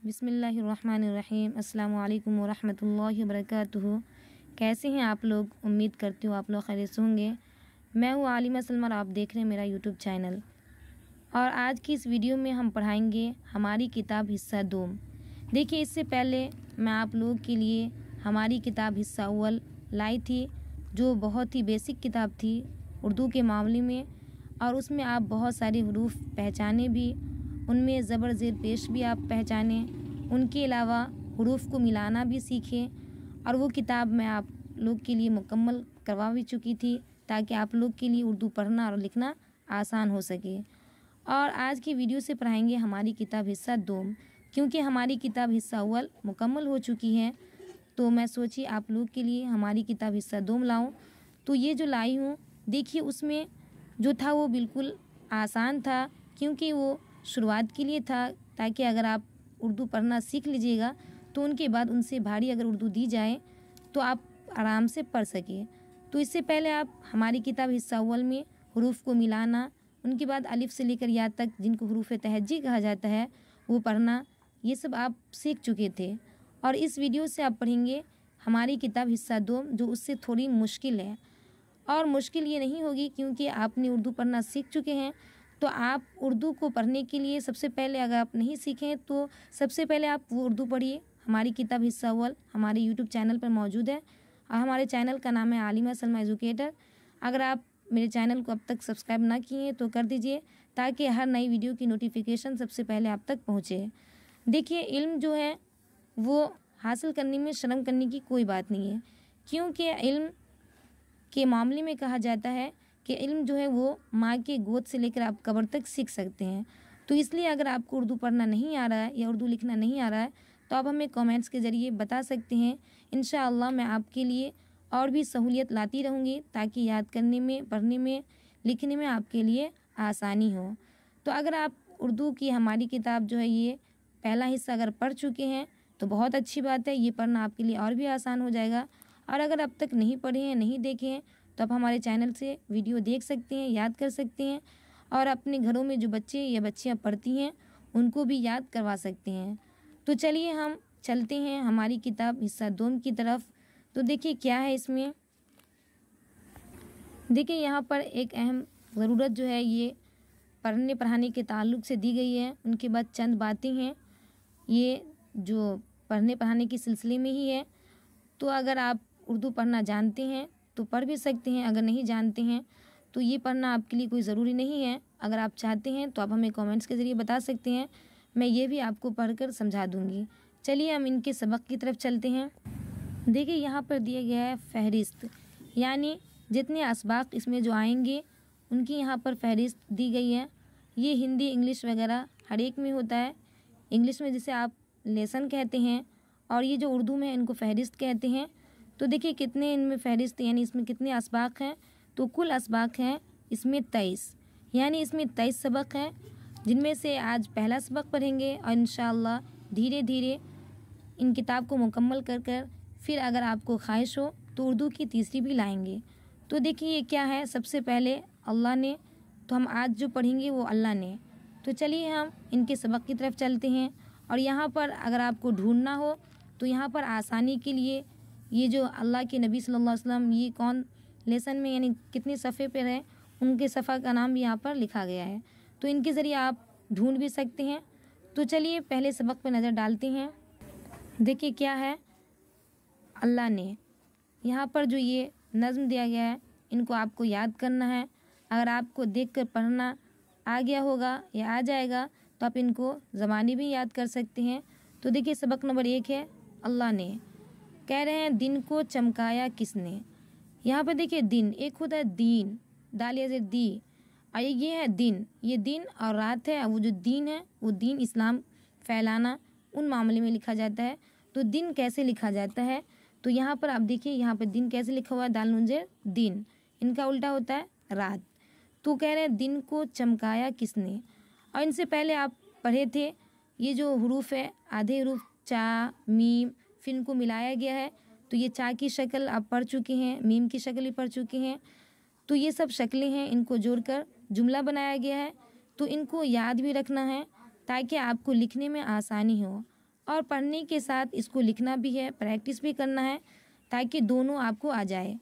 बिस्मिल्लाहिर्रहमानिर्रहीम। अस्सलामु अलैकुम वरहमतुल्लाहि वबरकातुहू। कैसे हैं आप लोग? उम्मीद करती हूँ आप लोग खैरियत से होंगे। मैं हूँ आलिमा सलमा और आप देख रहे हैं मेरा यूट्यूब चैनल। और आज की इस वीडियो में हम पढ़ाएंगे हमारी किताब हिस्सा 2। देखिए, इससे पहले मैं आप लोगों के लिए हमारी किताब हिस्सा अव्वल लाई थी, जो बहुत ही बेसिक किताब थी उर्दू के मामले में, और उसमें आप बहुत सारे हरूफ पहचाने भी, उनमें ज़बर ज़ेर पेश भी आप पहचाने, उनके अलावा हरूफ को मिलाना भी सीखें। और वो किताब मैं आप लोग के लिए मुकम्मल करवा भी चुकी थी, ताकि आप लोग के लिए उर्दू पढ़ना और लिखना आसान हो सके। और आज की वीडियो से पढ़ाएंगे हमारी किताब हिस्सा 2, क्योंकि हमारी किताब हिस्सा अव्वल मुकम्मल हो चुकी है, तो मैं सोची आप लोग के लिए हमारी किताब हिस्सा 2 लाऊँ। तो ये जो लाई हूँ, देखिए उसमें जो था वो बिल्कुल आसान था, क्योंकि वो शुरुआत के लिए था, ताकि अगर आप उर्दू पढ़ना सीख लीजिएगा तो उनके बाद उनसे भारी अगर उर्दू दी जाए तो आप आराम से पढ़ सके। तो इससे पहले आप हमारी किताब हिस्सा अव्वल में हरूफ को मिलाना, उनके बाद अलिफ से लेकर या तक, जिनको हरूफ तहज्जी कहा जाता है, वो पढ़ना, ये सब आप सीख चुके थे। और इस वीडियो से आप पढ़ेंगे हमारी किताब हिस्सा 2, जो उससे थोड़ी मुश्किल है। और मुश्किल ये नहीं होगी, क्योंकि आपने उर्दू पढ़ना सीख चुके हैं। तो आप उर्दू को पढ़ने के लिए सबसे पहले, अगर आप नहीं सीखें तो सबसे पहले आप वो उर्दू पढ़िए। हमारी किताब हिस्सा अव्वल हमारे यूट्यूब चैनल पर मौजूद है, और हमारे चैनल का नाम है आलिमा सलमा एजुकेटर। अगर आप मेरे चैनल को अब तक सब्सक्राइब ना किए हैं तो कर दीजिए, ताकि हर नई वीडियो की नोटिफिकेशन सबसे पहले आप तक पहुँचे। देखिए, इल्म जो है वो हासिल करने में शर्म करने की कोई बात नहीं है, क्योंकि इल्म के मामले में कहा जाता है कि इल्म जो है वो माँ के गोद से लेकर आप कब्र तक सीख सकते हैं। तो इसलिए अगर आपको उर्दू पढ़ना नहीं आ रहा है या उर्दू लिखना नहीं आ रहा है, तो आप हमें कमेंट्स के ज़रिए बता सकते हैं। इंशाअल्लाह मैं आपके लिए और भी सहूलियत लाती रहूँगी, ताकि याद करने में, पढ़ने में, लिखने में आपके लिए आसानी हो। तो अगर आप उर्दू की हमारी किताब जो है ये पहला हिस्सा अगर पढ़ चुके हैं तो बहुत अच्छी बात है, ये पढ़ना आपके लिए और भी आसान हो जाएगा। और अगर अब तक नहीं पढ़े हैं, नहीं देखे हैं, तो आप हमारे चैनल से वीडियो देख सकते हैं, याद कर सकते हैं, और अपने घरों में जो बच्चे या बच्चियां पढ़ती हैं उनको भी याद करवा सकते हैं। तो चलिए हम चलते हैं हमारी किताब हिस्सा 2 की तरफ। तो देखिए क्या है इसमें। देखिए यहाँ पर एक अहम ज़रूरत जो है ये पढ़ने पढ़ाने के ताल्लुक़ से दी गई है। उनके बाद चंद बातें हैं, ये जो पढ़ने पढ़ाने के सिलसिले में ही है। तो अगर आप उर्दू पढ़ना जानते हैं तो पढ़ भी सकते हैं, अगर नहीं जानते हैं तो ये पढ़ना आपके लिए कोई ज़रूरी नहीं है। अगर आप चाहते हैं तो आप हमें कमेंट्स के ज़रिए बता सकते हैं, मैं ये भी आपको पढ़कर समझा दूंगी। चलिए हम इनके सबक की तरफ चलते हैं। देखिए यहाँ पर दिया गया है फहरिस्त, यानी जितने असबाक इसमें जो आएंगे उनकी यहाँ पर फहरिस्त दी गई है। ये हिंदी, इंग्लिश वगैरह हर एक में होता है। इंग्लिश में जिसे आप लेसन कहते हैं, और ये जो उर्दू में इनको फहरिस्त कहते हैं। तो देखिए कितने इनमें फहरिस्त, यानी इसमें कितने असबाक हैं, तो कुल असबाक हैं इसमें 23, यानी इसमें 23 सबक हैं, जिनमें से आज पहला सबक पढ़ेंगे, और इंशाअल्लाह धीरे धीरे इन किताब को मुकम्मल कर कर फिर अगर आपको ख्वाहिश हो तो उर्दू की तीसरी भी लाएंगे। तो देखिए ये क्या है, सबसे पहले अल्लाह ने, तो हम आज जो पढ़ेंगे वो अल्लाह ने। तो चलिए हम इनके सबक की तरफ चलते हैं। और यहाँ पर अगर आपको ढूंढना हो तो यहाँ पर आसानी के लिए ये जो अल्लाह के नबी सल्लल्लाहु अलैहि वसल्लम ये कौन लेसन में, यानी कितने सफ़े पर है, उनके सफ़ा का नाम भी यहाँ पर लिखा गया है, तो इनके ज़रिए आप ढूंढ भी सकते हैं। तो चलिए पहले सबक पर नज़र डालते हैं। देखिए क्या है, अल्लाह ने। यहाँ पर जो ये नज़्म दिया गया है, इनको आपको याद करना है। अगर आपको देखकर पढ़ना आ गया होगा या आ जाएगा तो आप इनको ज़बानी भी याद कर सकते हैं। तो देखिए सबक नंबर 1 है, अल्लाह ने। कह रहे हैं दिन को चमकाया किसने। यहाँ पर देखिए दिन, एक होता है दीन, दालिया से दी, और ये है दिन, ये दिन और रात है। वो जो दीन है वो दीन इस्लाम फैलाना, उन मामले में लिखा जाता है। तो दिन कैसे लिखा जाता है, तो यहाँ पर आप देखिए, यहाँ पर दिन कैसे लिखा हुआ है, दाल नून जेर दिन, इनका उल्टा होता है रात। तो कह रहे हैं दिन को चमकाया किसने। और इनसे पहले आप पढ़े थे ये जो हरूफ है, आधे हरूफ चा मीम, फिर इनको मिलाया गया है। तो ये चा की शक्ल आप पढ़ चुके हैं, मीम की शक्ल भी पढ़ चुके हैं। तो ये सब शक्लें हैं, इनको जोड़कर जुमला बनाया गया है। तो इनको याद भी रखना है, ताकि आपको लिखने में आसानी हो। और पढ़ने के साथ इसको लिखना भी है, प्रैक्टिस भी करना है ताकि दोनों आपको आ जाए।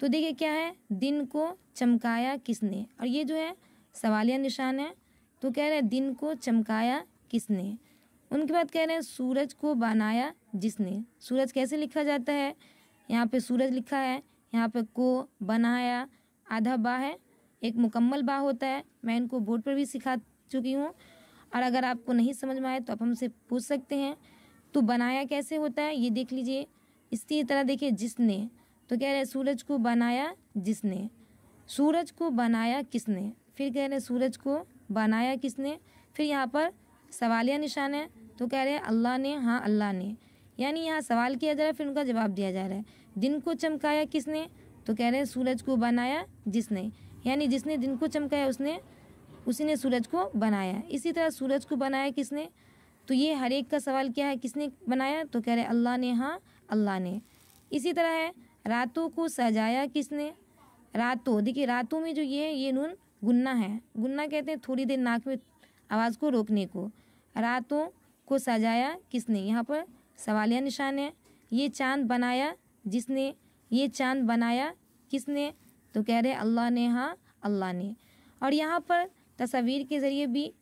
तो देखिए क्या है, दिन को चमकाया किसने, और ये जो है सवालिया निशान है। तो कह रहे हैं दिन को चमकाया किसने। उनके बाद कह रहे हैं सूरज को बनाया जिसने। सूरज कैसे लिखा जाता है, यहाँ पे सूरज लिखा है, यहाँ पे को बनाया आधा बा है, एक मुकम्मल बा होता है। मैं इनको बोर्ड पर भी सिखा चुकी हूँ, और अगर आपको नहीं समझ में आए तो आप हमसे पूछ सकते हैं। तो बनाया कैसे होता है ये देख लीजिए। इसी तरह देखिए जिसने, तो कह रहे हैं सूरज को बनाया जिसने। सूरज को बनाया किसने, फिर कह रहे हैं सूरज को बनाया किसने। फिर यहाँ पर सवालिया निशान है, तो कह रहे हैं अल्लाह ने, हाँ अल्लाह ने। यानी यहाँ सवाल किया जा रहा है, फिर उनका जवाब दिया जा रहा है। दिन को चमकाया किसने, तो कह रहे हैं सूरज को बनाया जिसने, यानी जिसने दिन को चमकाया उसी ने सूरज को बनाया। इसी तरह सूरज को बनाया किसने, तो ये हर एक का सवाल क्या है, किसने बनाया, तो कह रहे हैं अल्लाह ने, हाँ अल्लाह ने। इसी तरह है रातों को सजाया किसने। रातों, देखिए रातों में जो ये है ये नून गुन्ना है। गुन्ना कहते हैं थोड़ी देर नाक में आवाज़ को रोकने को। रातों को सजाया किसने, यहाँ पर सवालिया निशान है। ये चाँद बनाया जिसने, ये चाँद बनाया किसने, तो कह रहे हैं अल्लाह ने, हाँ अल्लाह ने। और यहाँ पर तस्वीर के ज़रिए भी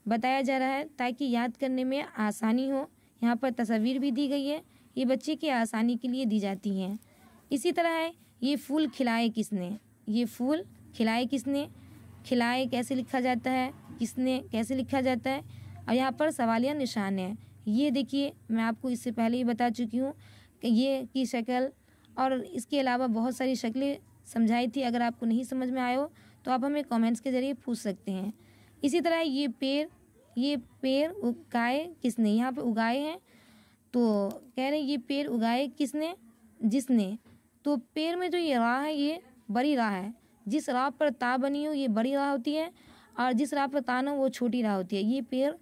बताया जा रहा है ताकि याद करने में आसानी हो। यहाँ पर तस्वीर भी दी गई है, ये बच्चे की आसानी के लिए दी जाती हैं। इसी तरह है ये फूल खिलाए किसने। ये फूल खिलाए किसने, खिलाए कैसे लिखा जाता है, किसने कैसे लिखा जाता है, और यहाँ पर सवालिया निशान है। ये देखिए मैं आपको इससे पहले ही बता चुकी हूँ कि ये की शक्ल और इसके अलावा बहुत सारी शक्लें समझाई थी। अगर आपको नहीं समझ में आया हो तो आप हमें कमेंट्स के ज़रिए पूछ सकते हैं। इसी तरह ये पेड़ उगाए किसने, यहाँ पे उगाए हैं, तो कह रहे हैं ये पेड़ उगाए किसने, जिसने। तो पेड़ में जो ये राह है ये बड़ी राह है। जिस राह पर ता बनी हो ये बड़ी राह होती है, और जिस राह पर ता ना वो छोटी राह होती है। ये पेड़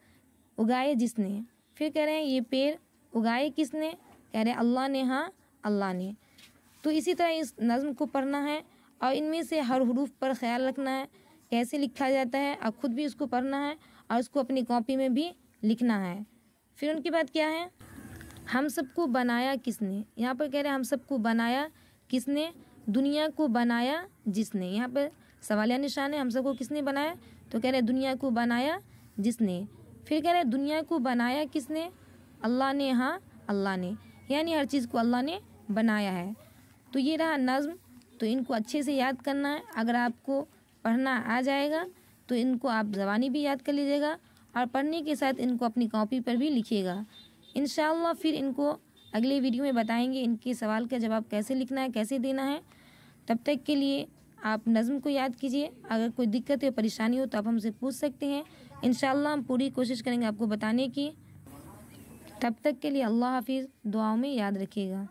उगाए जिसने। फिर कह रहे हैं ये पेड़ उगाए किसने, कह रहे हैं अल्लाह ने, हाँ अल्लाह ने। तो इसी तरह इस नज़्म को पढ़ना है और इनमें से हर हुरूफ पर ख्याल रखना है कैसे लिखा जाता है, और ख़ुद भी उसको पढ़ना है और उसको अपनी कॉपी में भी लिखना है। फिर उनके बाद क्या है, हम सबको बनाया किसने। यहाँ पर कह रहे हैं हम सबको बनाया किसने, दुनिया को बनाया जिसने। यहाँ पर सवालिया निशान है, हम सबको किसने बनाया, तो कह रहे हैं दुनिया को बनाया जिसने। फिर कह रहे हैं दुनिया को बनाया किसने, अल्लाह ने, हाँ अल्लाह ने। यानी हर चीज़ को अल्लाह ने बनाया है। तो ये रहा नज़्म, तो इनको अच्छे से याद करना है। अगर आपको पढ़ना आ जाएगा तो इनको आप ज़बानी भी याद कर लीजिएगा, और पढ़ने के साथ इनको अपनी कॉपी पर भी लिखिएगा। इंशाअल्लाह फिर इनको अगले वीडियो में बताएंगे इनके सवाल का जवाब कैसे लिखना है, कैसे देना है। तब तक के लिए आप नज़्म को याद कीजिए। अगर कोई दिक्कत या परेशानी हो तो आप हमसे पूछ सकते हैं। इंशाअल्लाह हम पूरी कोशिश करेंगे आपको बताने की। तब तक के लिए अल्लाह हाफिज़, दुआओं में याद रखिएगा।